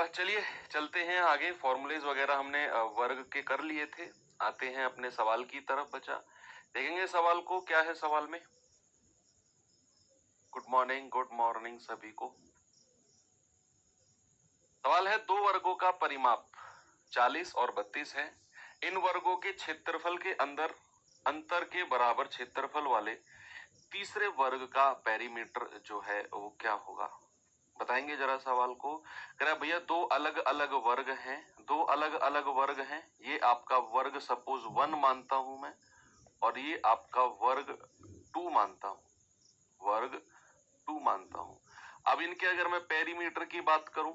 चलिए चलते हैं आगे। फॉर्मूलेज वगैरह हमने वर्ग के कर लिए थे। आते हैं अपने सवाल की तरफ बच्चा। देखेंगे सवाल को, क्या है सवाल में। गुड मॉर्निंग सभी को। सवाल है, दो वर्गों का परिमाप 40 और 32 है। इन वर्गों के क्षेत्रफल के अंतर के बराबर क्षेत्रफल वाले तीसरे वर्ग का पेरीमीटर जो है वो क्या होगा। बताएंगे जरा सवाल को। कह रहा है भैया दो अलग अलग वर्ग हैं, दो अलग अलग वर्ग हैं। ये आपका वर्ग सपोज 1 मानता हूं मैं, और ये आपका वर्ग 2 मानता हूं, वर्ग 2 मानता हूं। अब इनके अगर मैं पेरीमीटर की बात करूं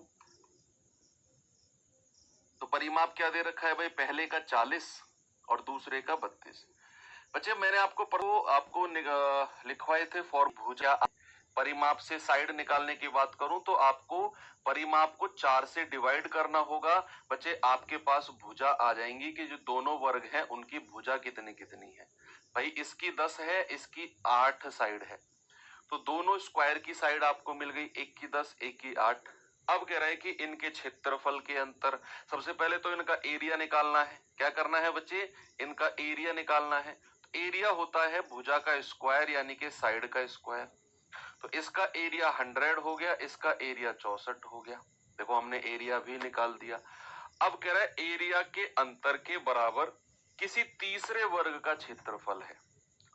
तो परिमाप क्या दे रखा है भाई, पहले का 40 और दूसरे का 32। बच्चे मैंने आपको लिखवाए थे फॉर्म भुजा। परिमाप से साइड निकालने की बात करूं तो आपको परिमाप को 4 से डिवाइड करना होगा। बच्चे आपके पास भुजा आ जाएंगी कि जो दोनों वर्ग हैं उनकी भुजा कितनी कितनी है। भाई इसकी 10 है, इसकी 8 साइड है, तो दोनों स्क्वायर की साइड आपको मिल गई, एक की 10 एक की 8। अब कह रहा है कि इनके क्षेत्रफल के अंतर, सबसे पहले तो इनका एरिया निकालना है। क्या करना है बच्चे, इनका एरिया निकालना है। तो एरिया होता है भुजा का स्क्वायर यानी कि साइड का स्क्वायर। तो इसका एरिया 100 हो गया, इसका एरिया 64 हो गया। देखो हमने एरिया भी निकाल दिया। अब कह रहा है एरिया के अंतर के बराबर किसी तीसरे वर्ग का क्षेत्रफल है।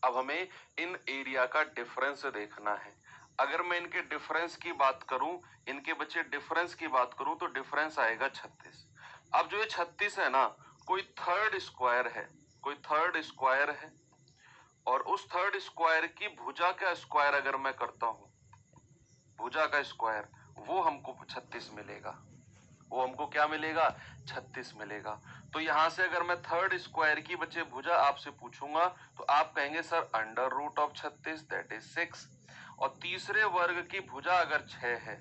अब हमें इन एरिया का डिफरेंस देखना है। अगर मैं इनके डिफरेंस की बात करूं, इनके बच्चे डिफरेंस की बात करूं तो डिफरेंस आएगा 36। अब जो ये 36 है ना, कोई थर्ड स्क्वायर है, कोई थर्ड स्क्वायर है, और उस थर्ड स्क्वायर की भुजा का स्क्वायर अगर मैं करता हूं, भुजा का स्क्वायर, वो हमको 36 मिलेगा। वो हमको क्या मिलेगा, 36 मिलेगा। तो यहां से अगर मैं थर्ड स्क्वायर की बच्चे भुजा आपसे पूछूंगा तो आप कहेंगे sir under root of 36 that is 6। और तीसरे वर्ग की भुजा अगर 6 है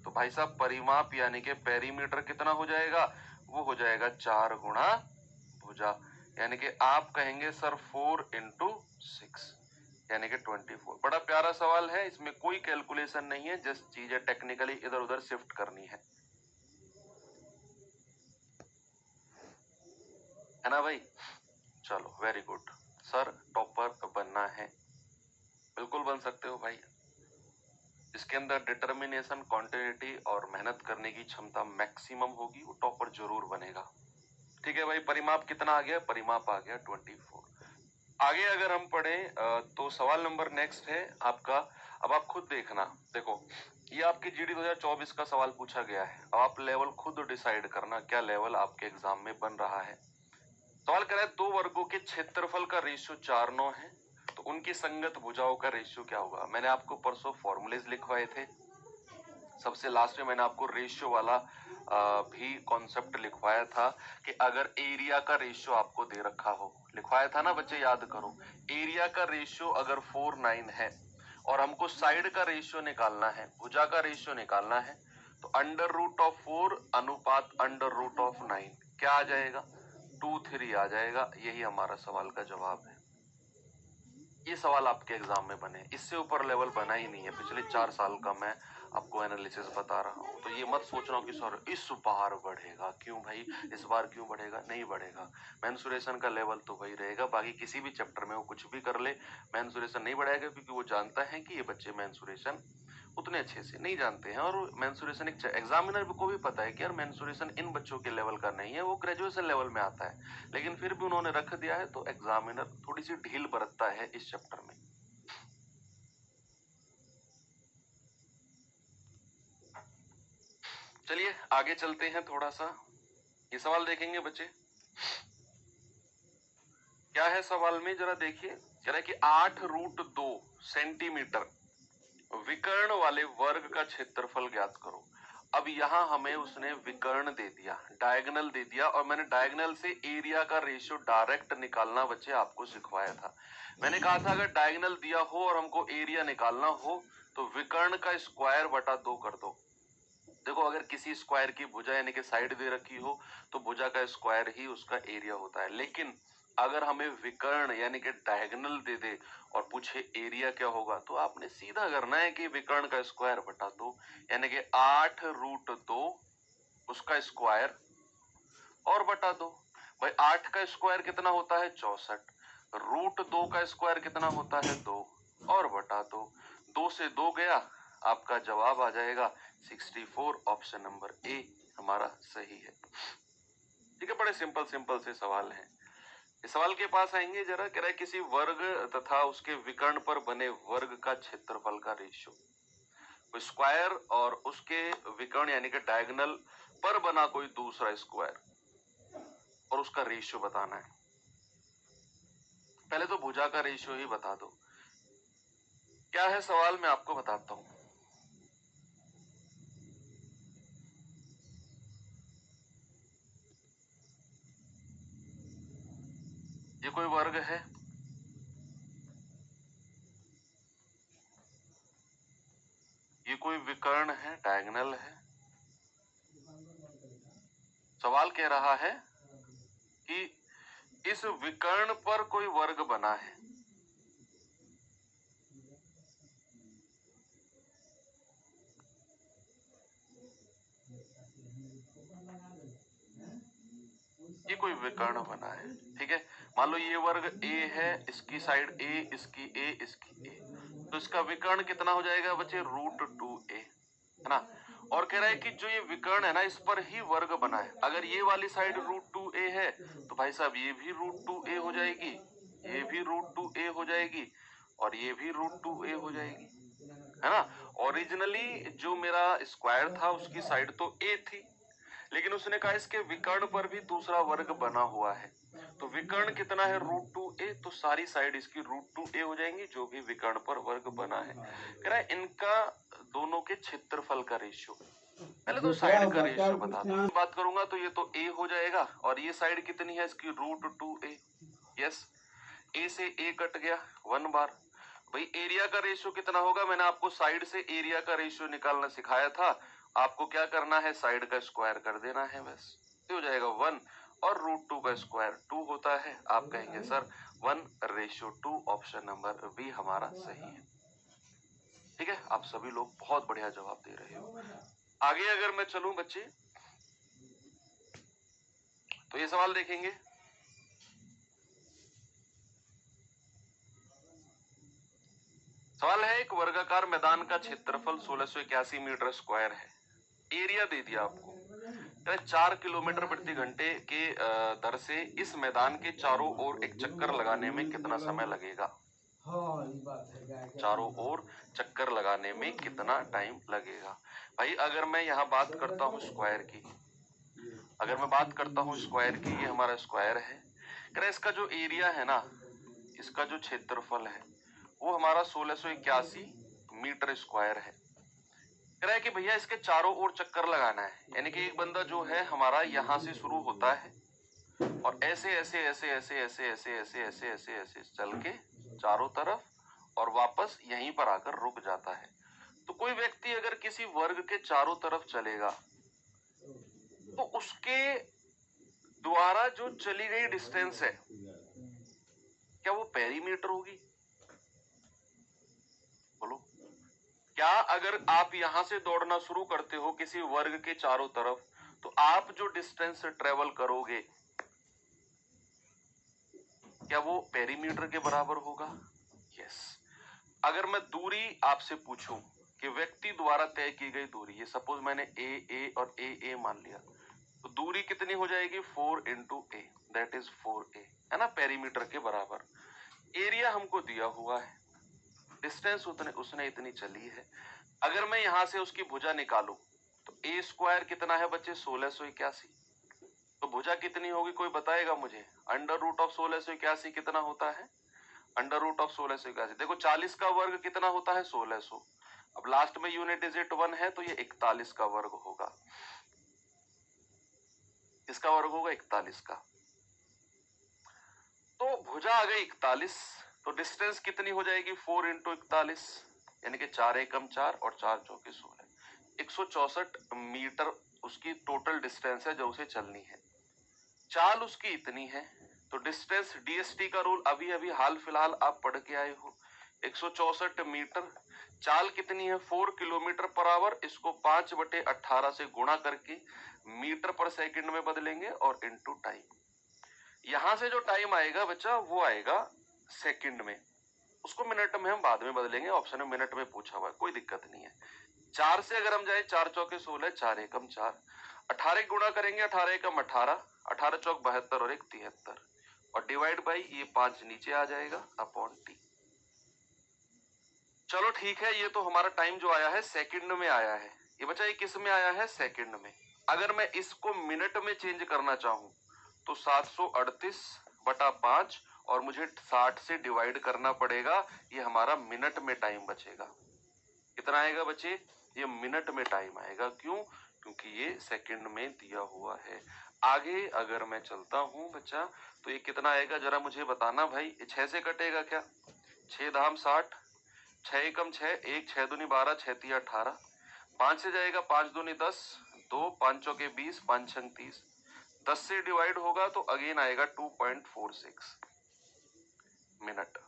तो भाई साहब परिमाप यानी कि पेरीमीटर कितना हो जाएगा, वो हो जाएगा 4 गुणा भुजा, यानी कि आप कहेंगे सर 4 इंटू 6 यानी कि 24। बड़ा प्यारा सवाल है, इसमें कोई कैलकुलेशन नहीं है, जस्ट चीजें टेक्निकली इधर उधर शिफ्ट करनी है ना भाई। चलो वेरी गुड। सर टॉपर बनना है, बिल्कुल बन सकते हो भाई। इसके अंदर डिटर्मिनेशन, कॉन्टिन्यूटी और मेहनत करने की क्षमता मैक्सिमम होगी, वो टॉपर जरूर बनेगा। ठीक है भाई, परिमाप कितना आ गया, परिमाप आ गया 24। आगे अगर हम पढ़े तो सवाल नंबर नेक्स्ट है आपका। अब आप खुद देखना, देखो ये आपके जीडी 2024 का सवाल पूछा गया है। अब आप लेवल खुद डिसाइड करना क्या लेवल आपके एग्जाम में बन रहा है। सवाल कर रहा है, दो वर्गों के क्षेत्रफल का रेशियो 4:9 है, तो उनकी संगत भुजाओं का रेशियो क्या होगा। मैंने आपको परसों फॉर्मूलेज लिखवाए थे। सबसे लास्ट में मैंने आपको रेशियो वाला भी कॉन्सेप्ट लिखवाया था कि अगर एरिया का रेशियो आपको दे रखा हो, लिखवाया था ना बच्चे, याद करो। एरिया का रेशियो अगर 4:9 है और हमको साइड का रेशियो निकालना है, भुजा का रेशियो निकालना है, तो अंडर रूट ऑफ 4 अनुपात अंडर रूट ऑफ 9 क्या आ जाएगा, 2:3 आ जाएगा। यही हमारा सवाल का जवाब है। ये सवाल आपके एग्जाम में बने, इससे ऊपर लेवल बना ही नहीं है। पिछले 4 साल का मैं आपको एनालिसिस बता रहा हूँ, तो ये मत सोचना कि सर इस बार बढ़ेगा। क्यों भाई, इस बार क्यों बढ़ेगा, नहीं बढ़ेगा। मेंसुरेशन का लेवल तो वही रहेगा, बाकी किसी भी चैप्टर में वो कुछ भी कर ले, मेंसुरेशन नहीं बढ़ाएगा, क्योंकि वो जानता है कि ये बच्चे मेंसुरेशन उतने अच्छे से नहीं जानते हैं। और मेंसुरेशन एक एग्जामिनर को भी पता है कि यार मेंसुरेशन इन बच्चों के लेवल का नहीं है, वो ग्रेजुएशन लेवल में आता है, लेकिन फिर भी उन्होंने रख दिया है, तो एग्जामिनर थोड़ी सी ढील बरतता है इस चैप्टर में। चलिए आगे चलते हैं थोड़ा सा, ये सवाल देखेंगे बच्चे। क्या है सवाल में, जरा देखिए। कह रहा है कि 8√2 सेंटीमीटर विकर्ण वाले वर्ग का क्षेत्रफल ज्ञात करो। अब यहां हमें उसने विकर्ण दे दिया, डायगोनल दे दिया, और मैंने डायगोनल से एरिया का रेशियो डायरेक्ट निकालना बच्चे आपको सिखवाया था। मैंने कहा था अगर डायगोनल दिया हो और हमको एरिया निकालना हो तो विकर्ण का स्क्वायर बटा 2 कर दो। देखो अगर किसी स्क्वायर की भुजा यानी कि साइड दे रखी हो तो भुजा का स्क्वायर ही उसका एरिया होता है, लेकिन अगर हमें विकर्ण यानी कि डायगोनल दे दे और पूछे एरिया क्या होगा, तो आपने सीधा करना है कि विकर्ण का स्क्वायर बटा 2, यानी कि 8√2 उसका स्क्वायर और बटा 2। भाई 8 का स्क्वायर कितना होता है 64, रूट 2 का स्क्वायर कितना होता है 2 और बटा 2। 2 से 2 गया, आपका जवाब आ जाएगा 64। ऑप्शन नंबर ए हमारा सही है। ठीक है, बड़े सिंपल सिंपल से सवाल हैं। इस सवाल के पास आएंगे जरा, कह रहा है किसी वर्ग तथा उसके विकर्ण पर बने वर्ग का क्षेत्रफल का रेशियो। कोई स्क्वायर और उसके विकर्ण यानी कि डायगोनल पर बना कोई दूसरा स्क्वायर और उसका रेशियो बताना है। पहले तो भुजा का रेशियो ही बता दो। क्या है सवाल, मैं आपको बताता हूं। ये कोई वर्ग है, ये कोई विकर्ण है, डायगोनल है। सवाल कह रहा है कि इस विकर्ण पर कोई वर्ग बना है। ये कोई विकर्ण बना है, ठीक है। मान लो ये वर्ग ए है, इसकी साइड ए, इसकी ए, इसकी ए, तो इसका विकर्ण कितना हो जाएगा बच्चे, √2a, है ना। और कह रहा है कि जो ये विकर्ण है ना, इस पर ही वर्ग बना है। अगर ये वाली साइड √2a है तो भाई साहब ये भी √2a हो जाएगी, ये भी √2a हो जाएगी और ये भी √2a हो जाएगी, है ना। ओरिजिनली जो मेरा स्क्वायर था उसकी साइड तो a थी, लेकिन उसने कहा इसके विकर्ण पर भी दूसरा वर्ग बना हुआ है, तो विकर्ण कितना है √2a, तो सारी साइड इसकी √2a हो जाएंगी जो भी विकर्ण पर वर्ग बना है। कह रहा है इनका दोनों के क्षेत्रफल का रेशियो। पहले तो साइड का रेशियो बता दो। बात करूंगा तो ये तो a हो जाएगा और ये साइड कितनी है इसकी √2a। यस, a से a कट गया 1 बार। भाई एरिया का रेशियो कितना होगा, मैंने आपको साइड से एरिया का रेशियो निकालना सिखाया था। आपको क्या करना है, साइड का स्क्वायर कर देना है, बस ये हो जाएगा 1 और √2 का स्क्वायर 2 होता है। आप कहेंगे सर 1:2। ऑप्शन नंबर बी हमारा सही है। ठीक है, आप सभी लोग बहुत बढ़िया जवाब दे रहे हो। आगे अगर मैं चलूं बच्चे, तो ये सवाल देखेंगे। सवाल है, एक वर्गाकार मैदान का क्षेत्रफल 1681 मीटर स्क्वायर है। एरिया दे दिया आपको, 4 किलोमीटर प्रति घंटे के दर से इस मैदान के चारों ओर एक चक्कर लगाने में कितना समय लगेगा। चारों ओर चक्कर लगाने में कितना टाइम लगेगा। भाई अगर मैं यहाँ बात करता हूँ स्क्वायर की, अगर मैं बात करता हूँ स्क्वायर की, ये हमारा स्क्वायर है। कह रहा इसका जो एरिया है ना, इसका जो क्षेत्रफल है वो हमारा 1681 मीटर स्क्वायर है। कह रहा है कि भैया इसके चारों ओर चक्कर लगाना है, यानी कि एक बंदा जो है हमारा यहाँ से शुरू होता है और ऐसे ऐसे ऐसे ऐसे ऐसे ऐसे ऐसे ऐसे ऐसे ऐसे चल के चारों तरफ और वापस यहीं पर आकर रुक जाता है। तो कोई व्यक्ति अगर किसी वर्ग के चारों तरफ चलेगा तो उसके द्वारा जो चली गई डिस्टेंस है, क्या वो पेरीमीटर होगी? बोलो, क्या अगर आप यहां से दौड़ना शुरू करते हो किसी वर्ग के चारों तरफ, तो आप जो डिस्टेंस ट्रेवल करोगे क्या वो पेरीमीटर के बराबर होगा? यस। अगर मैं दूरी आपसे पूछूं कि व्यक्ति द्वारा तय की गई दूरी, ये सपोज मैंने ए और ए मान लिया, तो दूरी कितनी हो जाएगी 4 × a, दैट इज 4a, है ना, पेरीमीटर के बराबर। एरिया हमको दिया हुआ है, डिस्टेंस उसने इतनी चली है। अगर मैं यहां से उसकी भुजा निकालूं तो a स्क्वायर कितना है बच्चे 1681, तो भुजा कितनी होगी कोई बताएगा मुझे? √1681 कितना होता है? √1681, देखो 40 का वर्ग कितना होता है 1600। अब लास्ट में यूनिट डिजिट 1 है तो ये 41 का वर्ग होगा। इसका वर्ग होगा 41 का, तो भुजा आ गई 41, तो डिस्टेंस कितनी हो जाएगी 4 × 41, यानी कि 4 एकम 4 और 4 चौके 16, 164 मीटर उसकी टोटल डिस्टेंस है जो उसे चलनी है। चाल उसकी इतनी है, तो डिस्टेंस डीएसटी का रूल अभी अभी हाल फिलहाल आप पढ़ के आए हो, 164 मीटर चाल कितनी है 4 किलोमीटर पर आवर, इसको 5/18 से गुणा करके मीटर पर सेकंड में बदलेंगे और इनटू टाइम। यहां से जो टाइम आएगा बच्चा वो आएगा सेकंड में, उसको मिनट में हम बाद में बदलेंगे, ऑप्शन में मिनट में पूछा हुआ है, कोई दिक्कत नहीं है। 4 से अगर हम जाए 4 चौके 16, 4 एकम 4, 18 गुणा करेंगे, 18 एकम 18, 18 चौक 72 और 1 73 और डिवाइड बाई ये 5 नीचे आ जाएगा अपॉन टी। चलो ठीक है, ये तो हमारा टाइम जो आया है सेकंड में आया है। ये बच्चा ये किस में आया है? सेकंड में। अगर मैं इसको मिनट में चेंज करना चाहूं तो 738/5 और मुझे 60 से डिवाइड करना पड़ेगा, ये हमारा मिनट में टाइम बचेगा। कितना आएगा बच्चे? ये मिनट में टाइम आएगा। क्यों? क्योंकि ये सेकंड में दिया हुआ है। आगे अगर मैं चलता हूं बच्चा तो ये कितना आएगा जरा मुझे बताना भाई। 6 से कटेगा क्या? 6 धाम 60, 6 एकम 6, 1 6 दूनी 12, 6 तिया 18, 5 से जाएगा 5 दूनी 10, 2 5 चौके 20, 5 छंग 30, 10 से डिवाइड होगा तो अगेन आएगा 2.46 मिनट,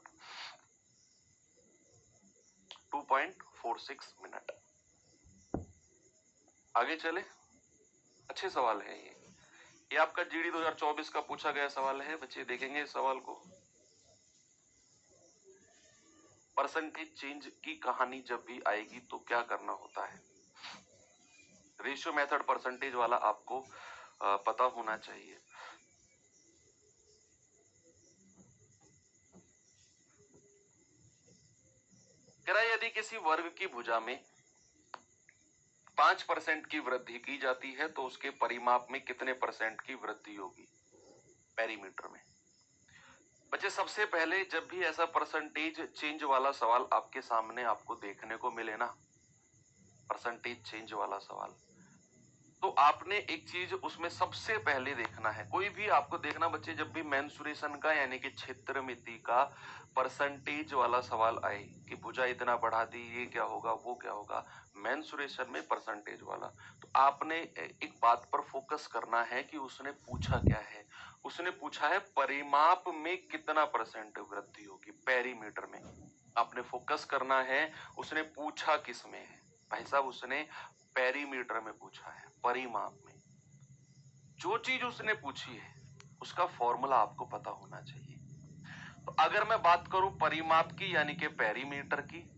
2.46 मिनट। आगे चले, अच्छे सवाल है ये आपका जीडी 2024 का पूछा गया सवाल है। बच्चे देखेंगे इस सवाल को। परसेंटेज चेंज की कहानी जब भी आएगी तो क्या करना होता है? रेशियो मेथड परसेंटेज वाला आपको पता होना चाहिए। कह रहा है यदि किसी वर्ग की भुजा में 5% की वृद्धि की जाती है तो उसके परिमाप में कितने परसेंट की वृद्धि होगी पेरीमीटर में? बच्चे सबसे पहले जब भी ऐसा परसेंटेज चेंज वाला सवाल आपके सामने आपको देखने को मिले ना, परसेंटेज चेंज वाला सवाल, तो आपने एक चीज उसमें सबसे पहले देखना है। कोई भी आपको देखना बच्चे जब भी मेंसुरेशन का यानी कि क्षेत्रमिति का परसेंटेज वाला सवाल आए कि भुजा इतना बढ़ा दी, ये क्या होगा वो क्या होगा, मेंसुरेशन में परसेंटेज वाला, तो आपने एक बात पर फोकस करना है कि उसने पूछा क्या है। उसने पूछा है परिमाप में कितना परसेंट वृद्धि होगी पेरीमीटर में। आपने फोकस करना है उसने पूछा किस में है। भाई साहब उसने पेरीमीटर में पूछा है, परिमाप में। जो चीज उसने पूछी है उसका फॉर्मूला आपको पता होना चाहिए। तो अगर मैं बात करूं परिमाप की यानी कि पेरीमीटर की,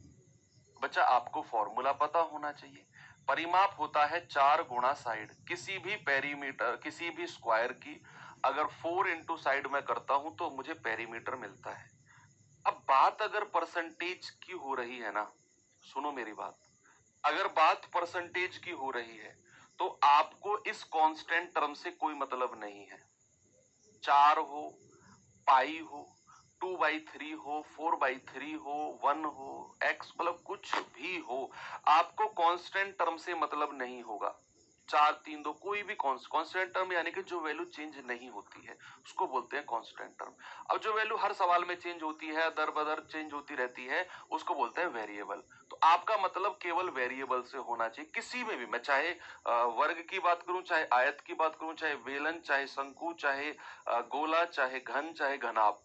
बच्चा आपको फॉर्मूला पता होना चाहिए। परिमाप होता है 4 गुणा साइड। किसी भी पेरीमीटर किसी भी स्क्वायर की अगर 4 इंटू साइड में करता हूं तो मुझे पेरीमीटर मिलता है। अब बात अगर परसेंटेज की हो रही है ना, सुनो मेरी बात, अगर बात परसेंटेज की हो रही है तो आपको इस कांस्टेंट टर्म से कोई मतलब नहीं है। 4 हो, पाई हो, 2/3 हो, 4/3 हो, 1 हो, x मतलब कुछ भी हो, आपको कांस्टेंट टर्म से मतलब नहीं होगा। 4 3 2 कोई भी कांस्टेंट टर्म यानी कि जो वैल्यू चेंज नहीं होती है उसको बोलते हैं कांस्टेंट टर्म। अब जो वैल्यू हर सवाल में चेंज होती है, दर बदर चेंज होती रहती है, उसको बोलते हैं वेरिएबल। तो आपका मतलब केवल वेरिएबल से होना चाहिए किसी में भी। मैं चाहे वर्ग की बात करूं, चाहे आयत की बात करूं, चाहे वेलन, चाहे शंकु, चाहे गोला, चाहे घन, चाहे घनाभ,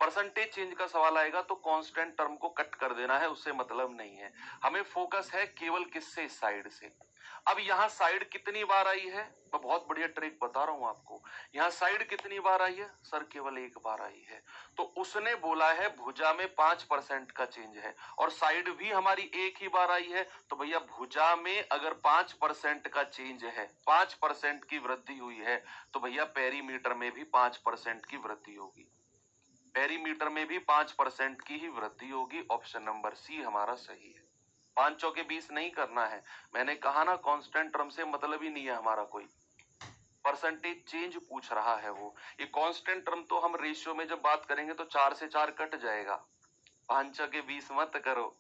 परसेंटेज चेंज का सवाल आएगा तो कांस्टेंट टर्म को कट कर देना है, उससे मतलब नहीं है। हमें फोकस है केवल किससे? साइड से। अब यहां साइड कितनी बार आई है? मैं बहुत बढ़िया ट्रिक बता रहा हूं आपको। यहां साइड कितनी बार आई है? सर केवल एक बार आई है। तो उसने बोला है भुजा में 5% का चेंज है और साइड भी हमारी एक ही बार आई है, तो भैया भुजा में अगर 5% का चेंज है, 5% की वृद्धि हुई है, तो भैया पेरीमीटर में भी 5% की वृद्धि होगी। पेरीमीटर में भी 5% की ही वृद्धि होगी। ऑप्शन नंबर सी हमारा सही है। 5 चौके 20 नहीं करना है। मैंने कहा ना कांस्टेंट टर्म से मतलब ही नहीं है हमारा कोई, परसेंटेज चेंज पूछ रहा है वो। ये कांस्टेंट टर्म तो हम रेशियो में जब बात करेंगे तो 4 से 4 कट जाएगा। 5 चौके 20 मत करो,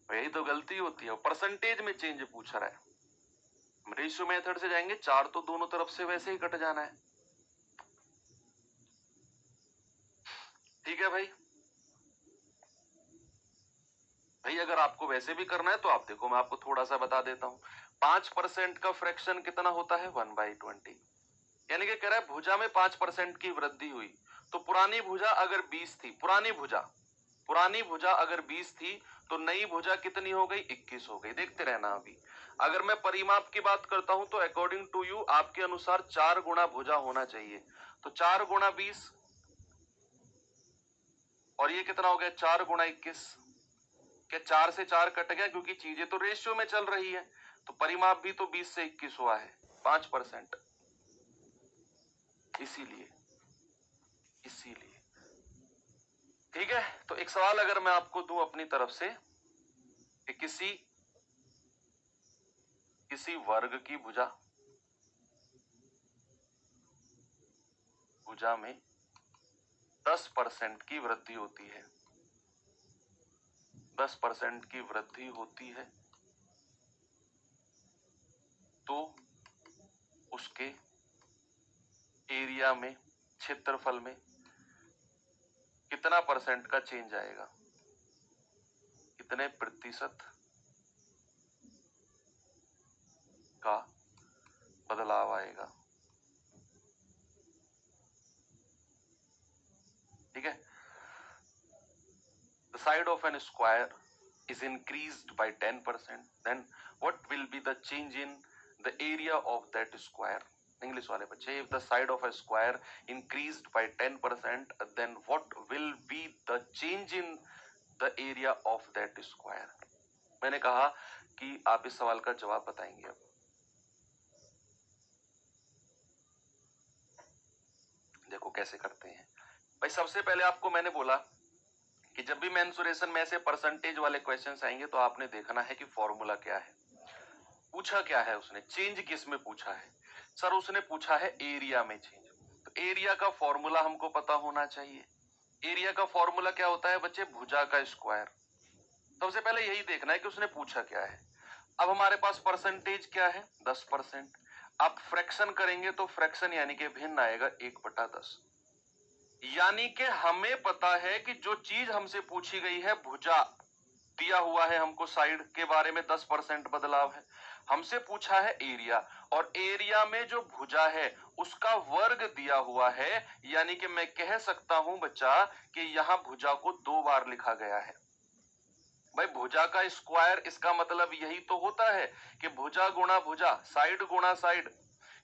यही तो गलती होती है। परसेंटेज में चेंज पूछ रहा है। रेशियो मेथड से जाएंगे 4 तो दोनों तरफ से वैसे ही कट जाना है। ठीक है भाई। भाई अगर आपको वैसे भी करना है तो आप देखो, मैं आपको थोड़ा सा बता देता हूं। 5% का फ्रैक्शन कितना होता है? 1/20। यानी कि कह रहा है भुजा में 5% की वृद्धि हुई, तो पुरानी भुजा अगर 20 थी, पुरानी भुजा पुरानी भुजा अगर 20 थी तो नई भुजा कितनी हो गई? 21 हो गई। देखते रहना। अभी अगर मैं परिमाप की बात करता हूं तो अकॉर्डिंग टू यू आपके अनुसार 4 गुना भुजा होना चाहिए। तो 4 गुना 20 और ये कितना हो गया? 4 गुना 21। क्या 4 से 4 कट गया? क्योंकि चीजें तो रेशियो में चल रही है। तो परिमाप भी तो 20 से 21 हुआ है, 5%। इसीलिए ठीक है। तो एक सवाल अगर मैं आपको दूं अपनी तरफ से कि किसी वर्ग की भुजा में 10% की वृद्धि होती है, 10% की वृद्धि होती है, तो उसके एरिया में, क्षेत्रफल में कितना परसेंट का चेंज आएगा? कितने प्रतिशत का बदलाव आएगा? ठीक है। The side of an square is increased by 10%, then what will be the change in the area of that square? English वाले बच्चे, if the side of a square increased by 10%, then what will be the change in the area of that square? मैंने कहा कि आप इस सवाल का जवाब बताएंगे। अब देखो कैसे करते हैं भाई। सबसे पहले आपको मैंने बोला कि जब भी मेंसुरेशन में ऐसे परसेंटेज वाले क्वेश्चंस आएंगे तो आपने देखना है कि फॉर्मूला क्या है। पूछा क्या है उसने? चेंज किस में पूछा है? सर उसने पूछा है एरिया में चेंज। तो एरिया का फॉर्मूला हमको पता होना चाहिए। एरिया का फॉर्मूला क्या होता है बच्चे? भुजा का स्क्वायर। सबसे पहले यही देखना है कि उसने पूछा क्या है। अब हमारे पास परसेंटेज क्या है? 10%। आप फ्रैक्शन करेंगे तो फ्रैक्शन यानी कि भिन्न आएगा 1/10। यानी कि हमें पता है कि जो चीज हमसे पूछी गई है, भुजा दिया हुआ है हमको, साइड के बारे में 10% बदलाव है। हमसे पूछा है एरिया, और एरिया में जो भुजा है उसका वर्ग दिया हुआ है। यानी कि मैं कह सकता हूं बच्चा कि यहां भुजा को 2 बार लिखा गया है। भाई भुजा का स्क्वायर, इसका मतलब यही तो होता है कि भुजा गुणा भुजा, साइड गुणा साइड।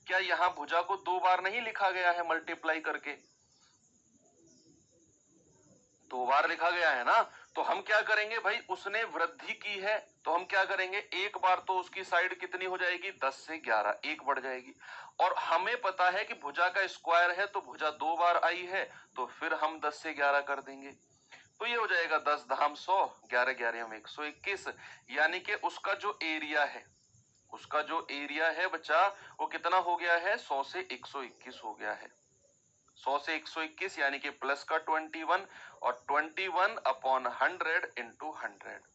क्या यहां भुजा को 2 बार नहीं लिखा गया है मल्टीप्लाई करके? 2 बार लिखा गया है ना। तो हम क्या करेंगे भाई, उसने वृद्धि की है तो हम क्या करेंगे, एक बार तो उसकी साइड कितनी हो जाएगी? 10 से 11, एक बढ़ जाएगी। और हमें पता है कि भुजा का स्क्वायर है तो भुजा 2 बार आई है, तो फिर हम 10 से 11 कर देंगे। तो ये हो जाएगा 10 धाम 100, 11 11 हम 121। यानी कि उसका जो एरिया है, उसका जो एरिया है बच्चा, वो कितना हो गया है? 100 से 121 हो गया है। 100 से 121 यानी कि प्लस का 21, और 21/100 इंटू 100।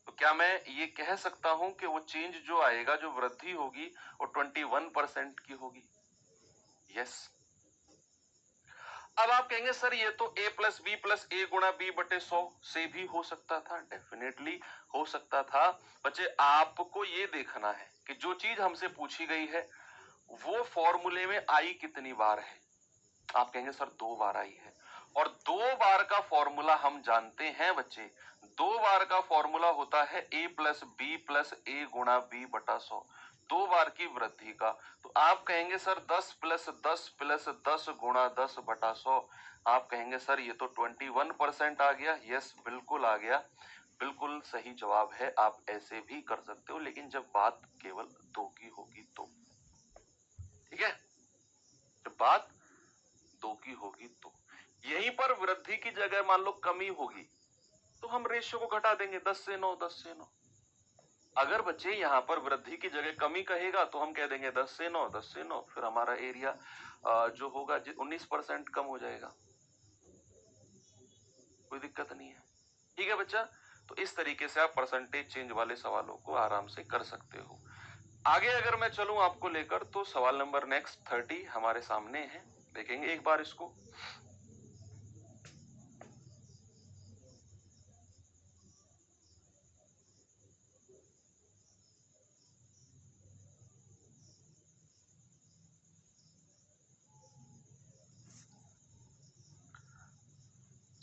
तो क्या मैं ये कह सकता हूं कि वो चेंज जो आएगा, जो वृद्धि होगी, वो 21% की होगी? यस। अब आप कहेंगे सर ये तो a प्लस बी प्लस ए गुणा बी बटे 100 से भी हो सकता था। डेफिनेटली हो सकता था बच्चे। आपको ये देखना है कि जो चीज हमसे पूछी गई है वो फॉर्मूले में आई कितनी बार है। आप कहेंगे सर 2 बार आई है, और 2 बार का फॉर्मूला हम जानते हैं बच्चे। 2 बार का फॉर्मूला होता है a प्लस बी प्लस ए गुणा बी बटा 100, 2 बार की वृद्धि का। तो आप कहेंगे सर 10 प्लस 10 प्लस 10 गुणा 10 बटा 100। आप कहेंगे सर ये तो 21% आ गया। यस, बिल्कुल आ गया, बिल्कुल सही जवाब है। आप ऐसे भी कर सकते हो, लेकिन जब बात केवल 2 की होगी तो। ठीक है, जब बात 2 की होगी तो। यहीं पर वृद्धि की जगह मान लो कमी होगी तो हम रेशियो को घटा देंगे 10 से 9, 10 से 9। अगर बच्चे यहां पर वृद्धि की जगह कमी कहेगा तो हम कह देंगे 10 से 9, 10 से 9। फिर हमारा एरिया जो होगा 19% कम हो जाएगा। कोई दिक्कत नहीं है। ठीक है बच्चा। तो इस तरीके से आप परसेंटेज चेंज वाले सवालों को आराम से कर सकते हो। आगे अगर मैं चलूं आपको लेकर, तो सवाल नंबर नेक्स्ट 30 हमारे सामने है। देखेंगे एक बार इसको।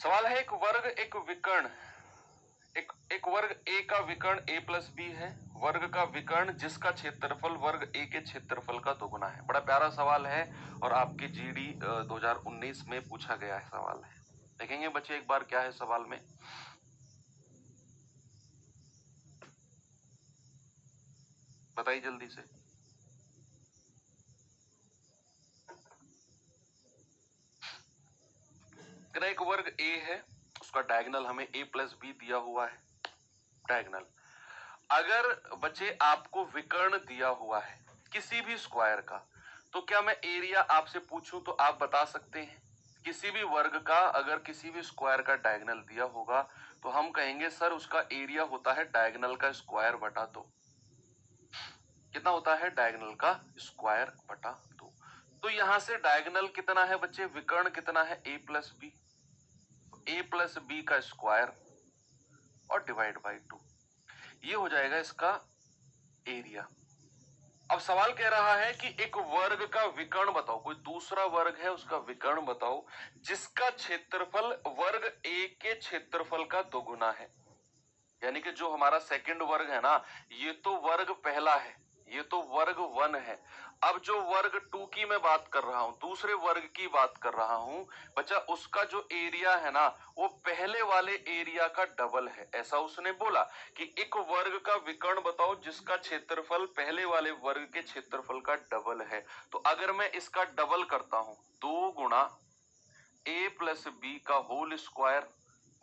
सवाल है एक विकर्ण एक वर्ग ए का विकर्ण a प्लस बी है, वर्ग का विकर्ण जिसका क्षेत्रफल वर्ग ए के क्षेत्रफल का दोगुना है। बड़ा प्यारा सवाल है और आपके जीडी 2019 में पूछा गया है सवाल है। देखेंगे बच्चे एक बार क्या है सवाल में। बताइए जल्दी से। एक वर्ग a है, उसका डायगोनल हमें a प्लस बी दिया हुआ है, डायगोनल। अगर बच्चे आपको विकर्ण दिया हुआ है किसी भी स्क्वायर का, तो क्या मैं एरिया आपसे पूछूं तो आप बता सकते हैं? किसी भी वर्ग का अगर किसी भी स्क्वायर का डायगोनल दिया होगा तो हम कहेंगे सर उसका एरिया होता है डायगोनल का स्क्वायर बटा 2। कितना होता है? डायगोनल का स्क्वायर बटा 2। तो यहां से डायगोनल कितना है बच्चे? विकर्ण कितना है? a plus B, a plus B का स्क्वायर और डिवाइड बाई 2, ये हो जाएगा इसका एरिया। अब सवाल कह रहा है कि एक वर्ग का विकर्ण बताओ, कोई दूसरा वर्ग है उसका विकर्ण बताओ जिसका क्षेत्रफल वर्ग ए के क्षेत्रफल का दोगुना है। यानी कि जो हमारा सेकंड वर्ग है ना, ये तो वर्ग पहला है, ये तो वर्ग 1 है। अब जो वर्ग 2 की मैं बात कर रहा हूं, दूसरे वर्ग की बात कर रहा हूं बच्चा, उसका जो एरिया है ना वो पहले वाले एरिया का डबल है। ऐसा उसने बोला कि एक वर्ग का विकर्ण बताओ जिसका क्षेत्रफल पहले वाले वर्ग के क्षेत्रफल का डबल है। तो अगर मैं इसका डबल करता हूं, 2 गुणा a प्लस बी का होल स्क्वायर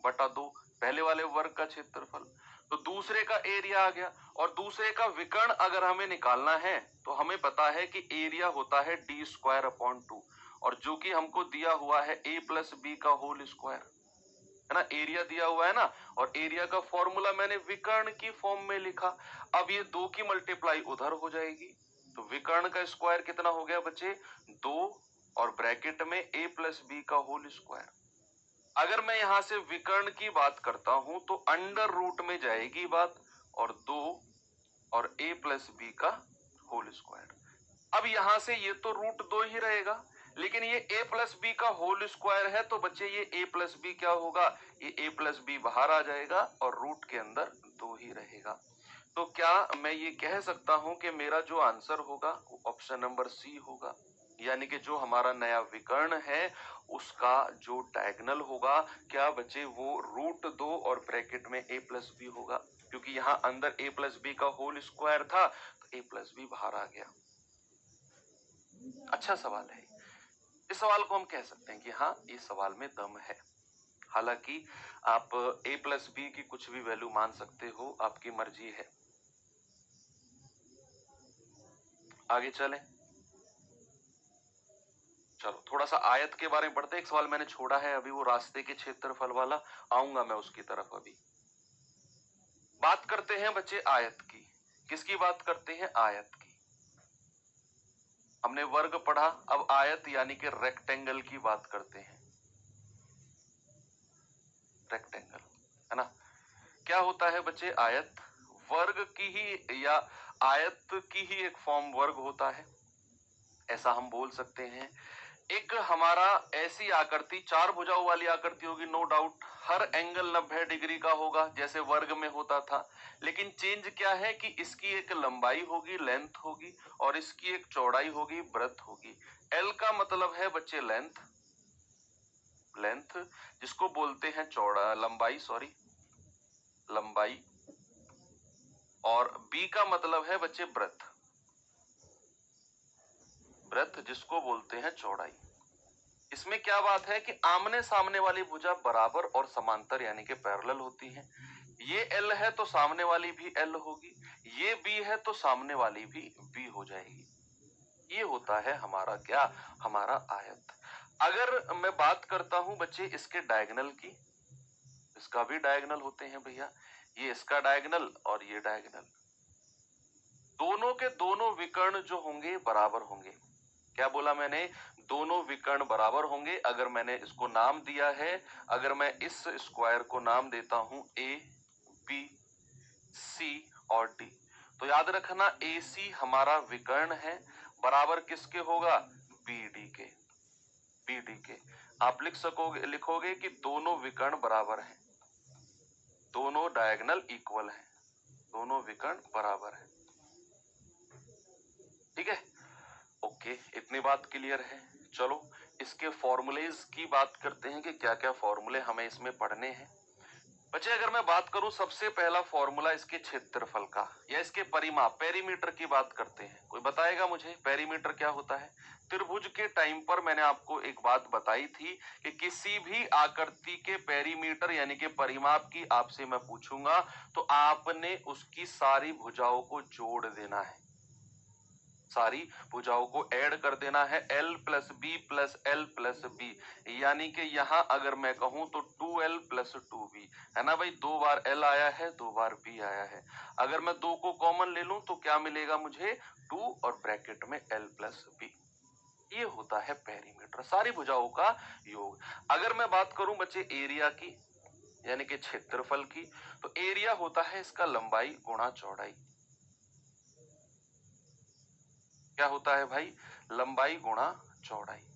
बटा 2, पहले वाले वर्ग का क्षेत्रफल, तो दूसरे का एरिया आ गया। और दूसरे का विकर्ण अगर हमें निकालना है तो हमें पता है कि एरिया होता है डी स्क्वायर अपॉन 2, और जो कि हमको दिया हुआ है a प्लस बी का होल स्क्वायर, है ना, एरिया दिया हुआ है ना। और एरिया का फॉर्मूला मैंने विकर्ण की फॉर्म में लिखा। अब ये 2 की मल्टीप्लाई उधर हो जाएगी, तो विकर्ण का स्क्वायर कितना हो गया बच्चे? 2 और ब्रैकेट में a प्लस बी का होल स्क्वायर। अगर मैं यहां से विकर्ण की बात करता हूं तो अंडर रूट में जाएगी बात, और 2 और a प्लस बी का होल स्क्वायर। अब यहां से ये तो रूट 2 ही रहेगा, लेकिन ये a प्लस बी का होल स्क्वायर है, तो बच्चे ये a प्लस बी क्या होगा? ये a प्लस बी बाहर आ जाएगा और रूट के अंदर 2 ही रहेगा। तो क्या मैं ये कह सकता हूं कि मेरा जो आंसर होगा वो ऑप्शन नंबर सी होगा, यानी कि जो हमारा नया विकर्ण है उसका जो डायगोनल होगा, क्या बच्चे वो रूट 2 और ब्रैकेट में a प्लस बी होगा, क्योंकि यहां अंदर a प्लस बी का होल स्क्वायर था तो a प्लस बी बाहर आ गया। अच्छा सवाल है। इस सवाल को हम कह सकते हैं कि हाँ, इस सवाल में दम है। हालांकि आप a प्लस बी की कुछ भी वैल्यू मान सकते हो, आपकी मर्जी है। आगे चलें। चलो थोड़ा सा आयत के बारे में पढ़ते हैं। एक सवाल मैंने छोड़ा है अभी, वो रास्ते के क्षेत्रफल वाला, आऊंगा मैं उसकी तरफ। अभी बात करते हैं बच्चे आयत की। किसकी बात करते हैं? आयत की। हमने वर्ग पढ़ा, अब आयत यानी कि रेक्टेंगल की बात करते हैं। रेक्टेंगल, है ना। क्या होता है बच्चे? आयत वर्ग की ही, या आयत की ही एक फॉर्म वर्ग होता है, ऐसा हम बोल सकते हैं। एक हमारा ऐसी आकृति, 4 भुजाओं वाली आकृति होगी, नो डाउट। हर एंगल 90 डिग्री का होगा जैसे वर्ग में होता था, लेकिन चेंज क्या है कि इसकी एक लंबाई होगी, लेंथ होगी, और इसकी एक चौड़ाई होगी, ब्रेड्थ होगी। एल का मतलब है बच्चे लेंथ, लेंथ जिसको बोलते हैं चौड़ा, लंबाई, सॉरी लंबाई, और बी का मतलब है बच्चे ब्रेड्थ, ब्रेड्थ जिसको बोलते हैं चौड़ाई। इसमें क्या बात है कि आमने सामने वाली भुजा बराबर और समांतर यानी कि पैरेलल होती हैं। ये L है तो सामने वाली भी L होगी, ये B है तो सामने वाली भी B हो जाएगी। ये होता है हमारा क्या? हमारा आयत। अगर मैं बात करता हूं बच्चे इसके डायगोनल की, इसका भी डायगोनल होते हैं भैया, ये इसका डायगोनल और ये डायगोनल, दोनों के दोनों विकर्ण जो होंगे बराबर होंगे। क्या बोला मैंने? दोनों विकर्ण बराबर होंगे। अगर मैंने इसको नाम दिया है, अगर मैं इस स्क्वायर को नाम देता हूं ए बी सी और डी, तो याद रखना AC हमारा विकर्ण है, बराबर किसके होगा? BD के। BD के। आप लिखोगे कि दोनों विकर्ण बराबर हैं, दोनों डायगोनल इक्वल हैं, दोनों विकर्ण बराबर हैं। ठीक है, ओके, इतनी बात क्लियर है। चलो इसके फॉर्मूलेज की बात करते हैं कि क्या क्या फॉर्मूले हमें इसमें पढ़ने हैं। बच्चे अगर मैं बात करूं, सबसे पहला फॉर्मूला इसके क्षेत्रफल का या इसके परिमाप पेरीमीटर की बात करते हैं। कोई बताएगा मुझे पेरीमीटर क्या होता है? त्रिभुज के टाइम पर मैंने आपको एक बात बताई थी कि किसी भी आकृति के पेरीमीटर यानी कि परिमाप की आपसे मैं पूछूंगा तो आपने उसकी सारी भुजाओं को जोड़ देना है, सारी भुजाओं को ऐड कर देना है, L प्लस बी प्लस L प्लस बी, यानी कि यहां अगर मैं कहूं तो 2L प्लस 2B है ना भाई, 2 बार L आया है, 2 बार B आया है। अगर मैं 2 को कॉमन ले लूं तो क्या मिलेगा मुझे? 2 और ब्रैकेट में L प्लस B। ये होता है पेरीमीटर, सारी भुजाओं का योग। अगर मैं बात करूं बच्चे एरिया की यानी कि क्षेत्रफल की, तो एरिया होता है इसका लंबाई गुणा चौड़ाई। क्या होता है भाई? लंबाई गुणा चौड़ाई,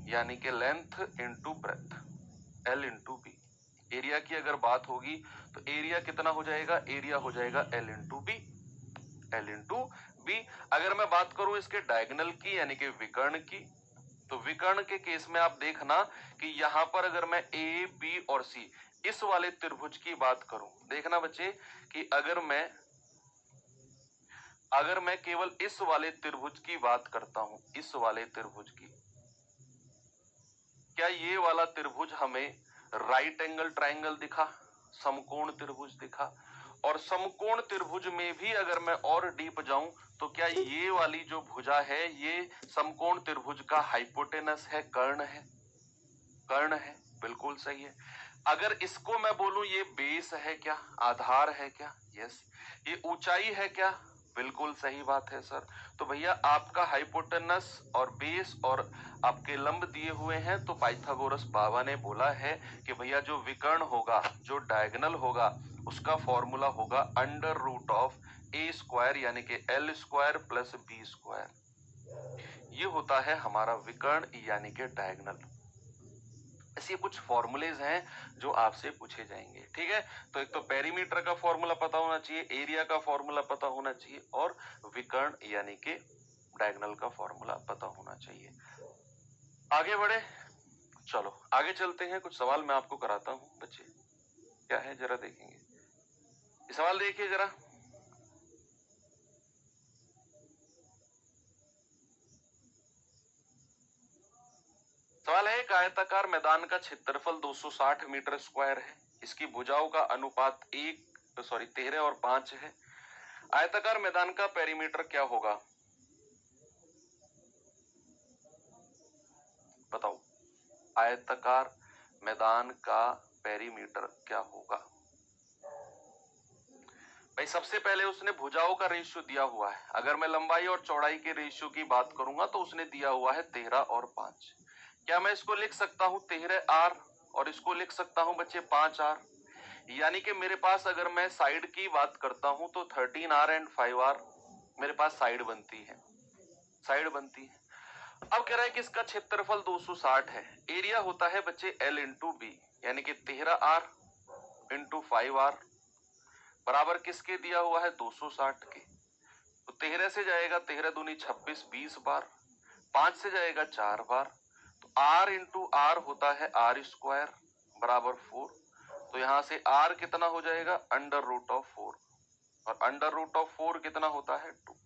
यानी कि length into breadth, L into B. Area की अगर बात होगी तो एरिया कितना हो जाएगा? एरिया हो जाएगा L into B, L into B. अगर मैं बात करूं इसके डायगोनल की यानी कि विकर्ण की, तो विकर्ण के केस में आप देखना कि यहां पर अगर मैं A, B और C इस वाले त्रिभुज की बात करूं, देखना बच्चे कि अगर मैं केवल इस वाले त्रिभुज की बात करता हूं, इस वाले त्रिभुज की, क्या ये वाला त्रिभुज हमें राइट एंगल ट्रायंगल दिखा, समकोण त्रिभुज दिखा? और समकोण त्रिभुज में भी अगर मैं और डीप जाऊं तो क्या ये वाली जो भुजा है ये समकोण त्रिभुज का हाइपोटेनस है, कर्ण है? कर्ण है, बिल्कुल सही है। अगर इसको मैं बोलूं ये बेस है क्या, आधार है क्या? यस। ये ऊंचाई है क्या? बिल्कुल सही बात है सर। तो भैया आपका हाइपोटेनस और बेस और आपके लंब दिए हुए हैं, तो पाइथागोरस बाबा ने बोला है कि भैया जो विकर्ण होगा, जो डायगोनल होगा, उसका फॉर्मूला होगा under root of A square यानी कि L square plus B square. ये होता है हमारा विकर्ण यानी कि डायगोनल। ऐसे कुछ फॉर्मूलेज हैं जो आपसे पूछे जाएंगे। ठीक है, तो एक तो पेरीमीटर का फॉर्मूला पता होना चाहिए, एरिया का फॉर्मूला पता होना चाहिए और विकर्ण यानी कि डायगोनल का फॉर्मूला पता होना चाहिए। आगे बढ़े, चलो आगे चलते हैं। कुछ सवाल मैं आपको कराता हूं बच्चे, क्या है जरा देखेंगे। ये सवाल देखिए जरा, सवाल है एक आयताकार मैदान का क्षेत्रफल 260 मीटर स्क्वायर है, इसकी भुजाओं का अनुपात 13 और 5 है। आयताकार मैदान का पेरीमीटर क्या होगा? बताओ, आयताकार मैदान का पेरीमीटर क्या होगा? भाई सबसे पहले उसने भुजाओं का रेशियो दिया हुआ है। अगर मैं लंबाई और चौड़ाई के रेशियो की बात करूंगा तो उसने दिया हुआ है 13 और 5। क्या मैं इसको लिख सकता हूं 13R और इसको लिख सकता हूं बच्चे 5R? यानी कि मेरे पास अगर मैं साइड की बात करता हूं तो 13R एंड 5R मेरे पास साइड बनती है, साइड बनती है। अब कह रहा है कि इसका क्षेत्रफल 260 है। एरिया होता है बच्चे L इंटू बी यानी कि 13R इंटू 5R बराबर किसके दिया हुआ है? 260 के। तो 13 से जाएगा 13 दूनी 26, 20 बार, 5 से जाएगा 4 बार, तो R इंटू R होता है R स्क्वायर बराबर 4। तो यहां से R कितना हो जाएगा? अंडर रूट ऑफ 4, और अंडर रूट ऑफ 4 कितना होता है? 2।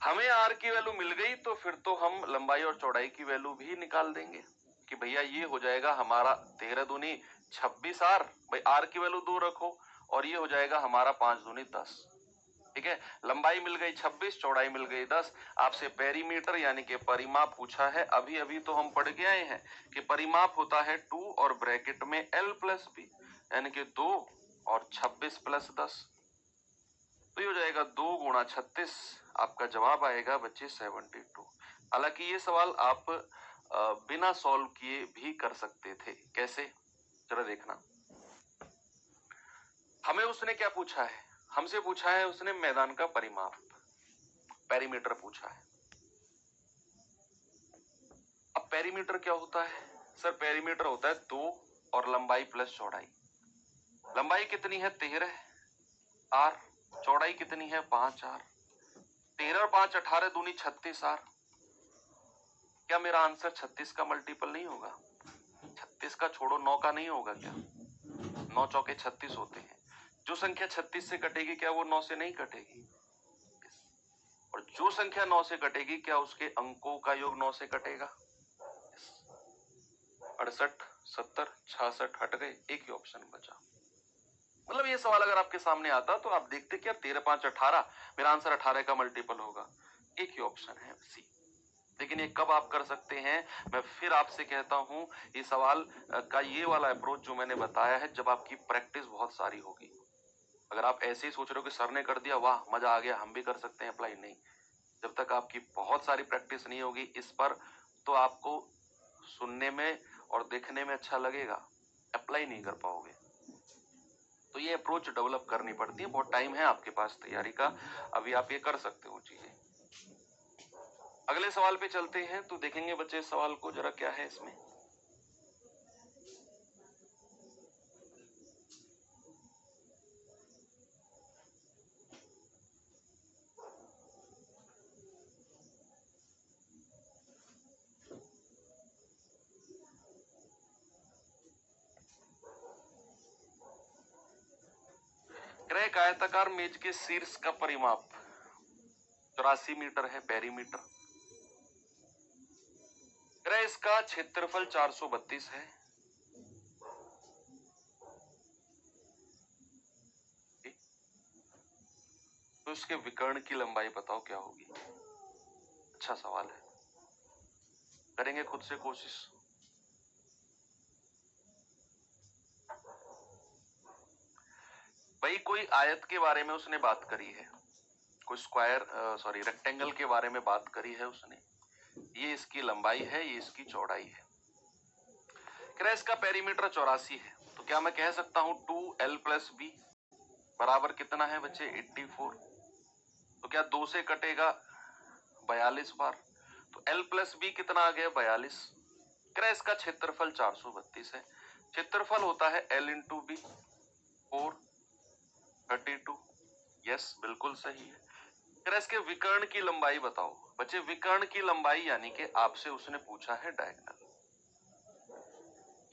हमें R की वैल्यू मिल गई तो फिर तो हम लंबाई और चौड़ाई की वैल्यू भी निकाल देंगे कि भैया ये हो जाएगा हमारा 13 दूनी 26R, भाई R की वैल्यू 2 रखो, और ये हो जाएगा हमारा 5 दूनी 10। ठीक है, लंबाई मिल गई 26, चौड़ाई मिल गई 10। आपसे पेरीमीटर यानी कि परिमाप पूछा है। अभी अभी तो हम पढ़ के आए हैं कि परिमाप होता है 2 और ब्रैकेट में L प्लस बी यानी कि 2 और 26 प्लस 10, तो ये हो जाएगा 2 गुणा 36। आपका जवाब आएगा बच्चे 72। हालांकि ये सवाल आप बिना सॉल्व किए भी कर सकते थे। कैसे, जरा देखना। हमें उसने क्या पूछा है? हमसे पूछा है उसने मैदान का परिमाप, पेरीमीटर पूछा है। अब पेरीमीटर क्या होता है सर? पेरीमीटर होता है 2 और लंबाई प्लस चौड़ाई। लंबाई कितनी है 13 आर, चौड़ाई कितनी है 5 आर। 13 और 5 18 दूनी 36 आर। क्या मेरा आंसर 36 का मल्टीपल नहीं होगा? 36 का छोड़ो 9 का नहीं होगा क्या? 9 चौके 36 होते हैं। जो संख्या 36 से कटेगी क्या वो 9 से नहीं कटेगी? और जो संख्या 9 से कटेगी क्या उसके अंकों का योग 9 से कटेगा? 68 70 66 हट गए, एक ही ऑप्शन बचा। मतलब ये सवाल अगर आपके सामने आता तो आप देखते क्या 13 5 18, मेरा आंसर 18 का मल्टीपल होगा। एक ही ऑप्शन है सी। लेकिन ये कब आप कर सकते हैं? मैं फिर आपसे कहता हूं, ये सवाल का ये वाला अप्रोच जो मैंने बताया है, जब आपकी प्रैक्टिस बहुत सारी होगी। अगर आप ऐसे ही सोच रहे हो कि सर ने कर दिया वाह मजा आ गया हम भी कर सकते हैं अप्लाई, नहीं। जब तक आपकी बहुत सारी प्रैक्टिस नहीं होगी इस पर, तो आपको सुनने में और देखने में अच्छा लगेगा, अप्लाई नहीं कर पाओगे। तो ये अप्रोच डेवलप करनी पड़ती है, बहुत टाइम है आपके पास तैयारी का, अभी आप ये कर सकते हो चीजें। अगले सवाल पे चलते हैं तो देखेंगे बच्चे इस सवाल को जरा क्या है इसमें। एक आयताकार मेज के शीर्ष का परिमाप 84 मीटर है पेरीमीटर। इसका क्षेत्रफल 432 है। तो इसके विकर्ण की लंबाई बताओ क्या होगी? अच्छा सवाल है, करेंगे खुद से कोशिश। भाई कोई आयत के बारे में उसने बात करी है, कोई स्क्वायर रेक्टेंगल के बारे में बात करी है उसने। ये इसकी लंबाई है, ये इसकी चौड़ाई है। इसका पेरीमीटर 84 है। तो क्या मैं कह सकता हूं 2l + b बराबर कितना है बच्चे 84। तो क्या 2 से कटेगा 42 बार, तो l + b कितना आ गया 42। इसका क्षेत्रफल 432 है। क्षेत्रफल होता है l × b 432। यस बिल्कुल सही है। इसके विकर्ण की लंबाई बताओ बच्चे। विकर्ण की लंबाई यानी कि आपसे उसने पूछा है डायगोनल,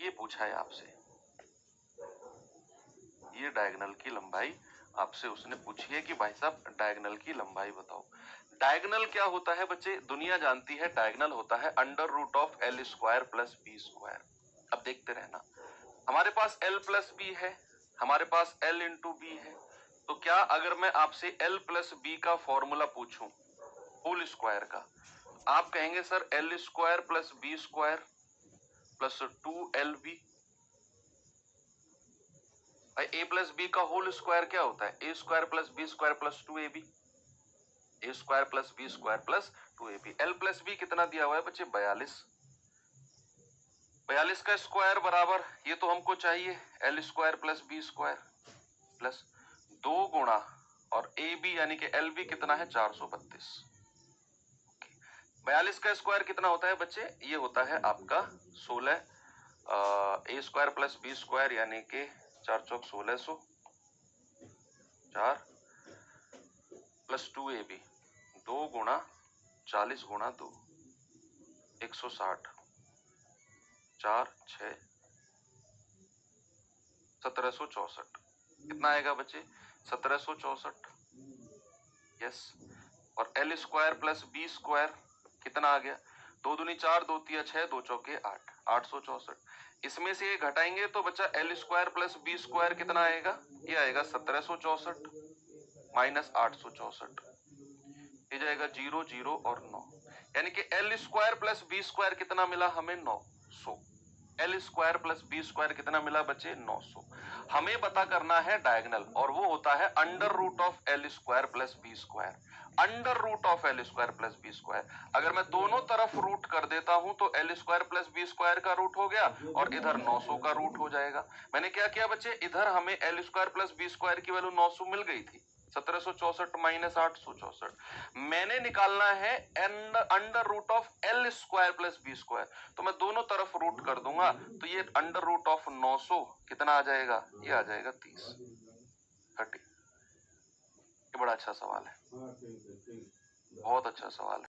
ये पूछा है आपसे, ये डायगोनल की लंबाई आपसे उसने पूछी है कि भाई साहब डायगोनल की लंबाई बताओ। डायगोनल क्या होता है बच्चे? दुनिया जानती है डायगोनल होता है √l² + b²। अब देखते रहना, हमारे पास l + b है, हमारे पास l × b है। तो क्या अगर मैं आपसे l + b का फॉर्मूला पूछूं होल स्क्वायर का, आप कहेंगे सर l² + b² + 2lb। भाई a + b का होल स्क्वायर क्या होता है? a² + b² + 2ab। a² + b² + 2ab। l + b कितना दिया हुआ है बच्चे 42। 42 का स्क्वायर बराबर, ये तो हमको चाहिए l² + b² प्लस 2 गुणा और ab यानी कि lb कितना है 432। 42 का स्क्वायर कितना होता है बच्चे? ये होता है आपका 16 a² + b² यानी कि 4 चौक 1600 4 + 2ab 2 गुणा 40 गुणा 2 160 4 6 1764। कितना आएगा बच्चे 1764। यस। और l² + b² कितना आ गया? 2 दूनी 4 2 तिया 6 2 चौके 8 864। इसमें से ये घटाएंगे तो बच्चा l² + b² कितना आएगा? ये आएगा 1764 - 864। ये जाएगा 0 0 और 9, यानी कि l² + b² कितना मिला हमें 900। l² + b² कितना मिला बच्चे 900। हमें पता करना है डायगोनल और वो होता है √l² + b²। √l² + b²। अगर मैं दोनों तरफ रूट कर देता हूं तो l² + b² का रूट हो गया और इधर 900 का रूट हो जाएगा। मैंने क्या किया बच्चे, इधर हमें l² + b² की वैल्यू 900 मिल गई थी, 1764 माइनस 864। मैंने निकालना है under root of L square plus B square, तो मैं दोनों तरफ रूट कर दूंगा, तो ये अंडर रूट ऑफ 900 कितना आ जाएगा, ये आ जाएगा 30। ये बड़ा अच्छा सवाल है, बहुत अच्छा सवाल है।